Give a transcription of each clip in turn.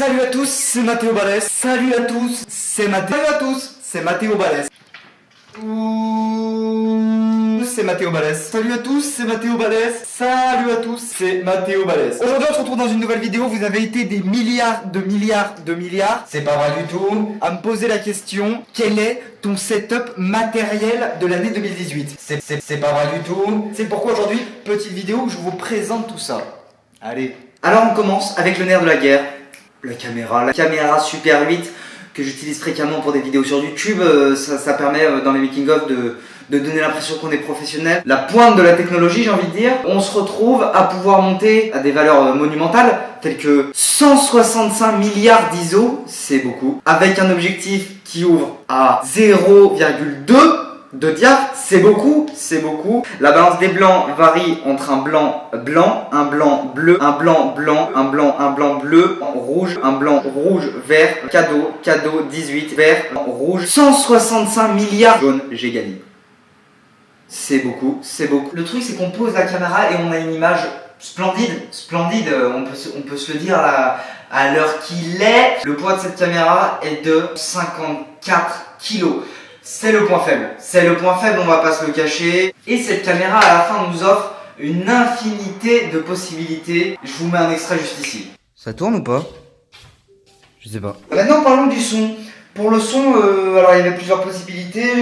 Salut à tous, c'est Mathéo Balès. Salut à tous, c'est Mathéo. Salut à tous, c'est Mathéo Balès. C'est Mathéo Balès. Salut à tous, c'est Mathéo Balès. Salut à tous, c'est Mathéo Balès. Aujourd'hui, on se retrouve dans une nouvelle vidéo. Vous avez été des milliards, c'est pas vrai du tout, à me poser la question: quel est ton setup matériel de l'année 2018? C'est pas vrai du tout. C'est pourquoi aujourd'hui, petite vidéo où je vous présente tout ça. Allez. Alors on commence avec le nerf de la guerre. La caméra Super 8 que j'utilise fréquemment pour des vidéos sur YouTube. Ça permet dans les making-of de donner l'impression qu'on est professionnel. La pointe de la technologie, j'ai envie de dire. On se retrouve à pouvoir monter à des valeurs monumentales telles que 165 milliards d'ISO, c'est beaucoup, avec un objectif qui ouvre à 0,2 de diaph, c'est beaucoup. La balance des blancs varie entre un blanc blanc, un blanc bleu, un blanc blanc, un blanc bleu, rouge, un blanc rouge, vert, cadeau, 18, vert, rouge, 165 milliards jaune, j'ai gagné. C'est beaucoup. Le truc, c'est qu'on pose la caméra et on a une image splendide, on peut se le dire à l'heure qu'il est. Le poids de cette caméra est de 54 kilos. C'est le point faible, on va pas se le cacher. Et cette caméra à la fin nous offre une infinité de possibilités. Je vous mets un extrait juste ici. Ça tourne ou pas? Je sais pas. Maintenant parlons du son. Pour le son, alors il y avait plusieurs possibilités.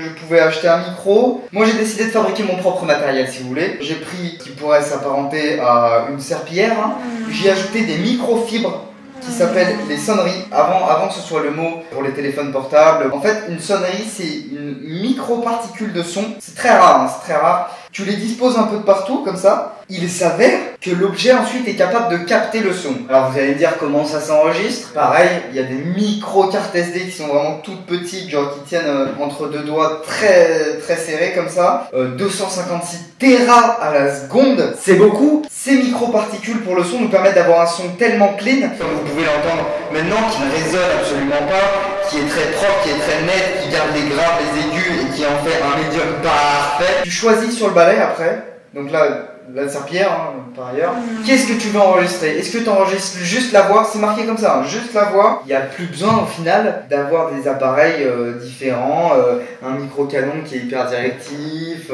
Je pouvais acheter un micro. Moi j'ai décidé de fabriquer mon propre matériel, si vous voulez. J'ai pris qui pourrait s'apparenter à une serpillière. J'y ai ajouté des microfibres qui s'appellent les sonneries, avant que ce soit le mot pour les téléphones portables. En fait, une sonnerie, c'est une micro-particule de son. C'est très rare, Tu les disposes un peu de partout, comme ça. Il s'avère que l'objet ensuite est capable de capter le son. Alors vous allez me dire comment ça s'enregistre. Pareil, il y a des micro-cartes SD qui sont vraiment toutes petites, genre qui tiennent entre deux doigts très serrés comme ça. 256 Tera à la seconde, c'est beaucoup. Ces micro-particules pour le son nous permettent d'avoir un son tellement clean, comme vous pouvez l'entendre maintenant, qui ne résonne absolument pas, qui est très propre, qui est très net, qui garde les graves, les aigus et qui en fait un médium parfait. Tu choisis sur le balai après, donc là, la serpillière par ailleurs. Qu'est-ce que tu veux enregistrer? Est-ce que tu enregistres juste la voix? C'est marqué comme ça, juste la voix. Il n'y a plus besoin au final d'avoir des appareils différents, un micro canon qui est hyper directif,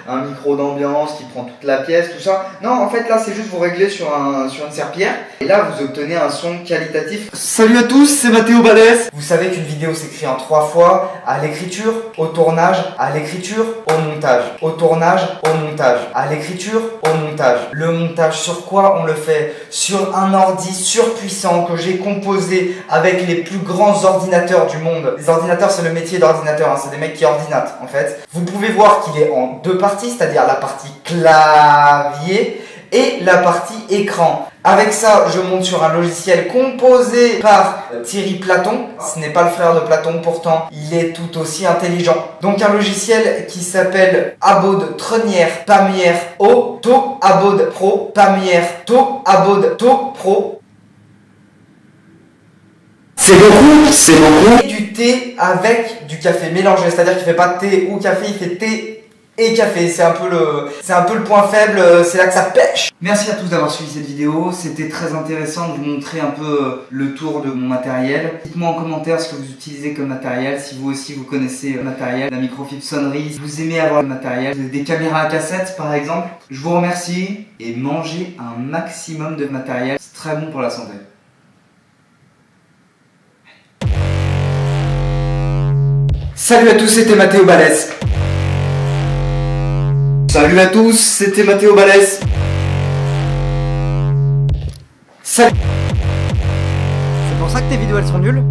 un micro d'ambiance qui prend toute la pièce, tout ça. Non, en fait là c'est juste vous régler sur une serpillière et là vous obtenez un son qualitatif. Salut à tous, c'est Mathéo Balès. Vous savez qu'une vidéo s'écrit en 3 fois: à l'écriture, au tournage, à l'écriture, au montage, au tournage, au montage, à l'écriture, au montage. Le montage sur quoi on le fait? Sur un ordi surpuissant que j'ai composé avec les plus grands ordinateurs du monde. Les ordinateurs, c'est le métier d'ordinateur, c'est des mecs qui ordinatent en fait. Vous pouvez voir qu'il est en 2 parties, c'est-à-dire la partie clavier et la partie écran. Avec ça, je monte sur un logiciel composé par Thierry Platon. Ce n'est pas le frère de Platon, pourtant, il est tout aussi intelligent. Donc un logiciel qui s'appelle Abode Trenière Pamière Auto Abode Pro Pamière To Abode To Pro. C'est beaucoup. Et du thé avec du café mélangé, c'est-à-dire qu'il fait pas thé ou café, il fait thé et café. C'est un peu le point faible, c'est là que ça pêche. Merci à tous d'avoir suivi cette vidéo, c'était très intéressant de vous montrer un peu le tour de mon matériel. Dites-moi en commentaire ce que vous utilisez comme matériel, si vous aussi vous connaissez le matériel, la microfibre sonnerie, si vous aimez avoir le matériel, des caméras à cassette par exemple. Je vous remercie et mangez un maximum de matériel, c'est très bon pour la santé. Salut à tous, c'était Mathéo Balès. Salut à tous, c'était Mathéo Balès. Salut. C'est pour ça que tes vidéos elles sont nulles?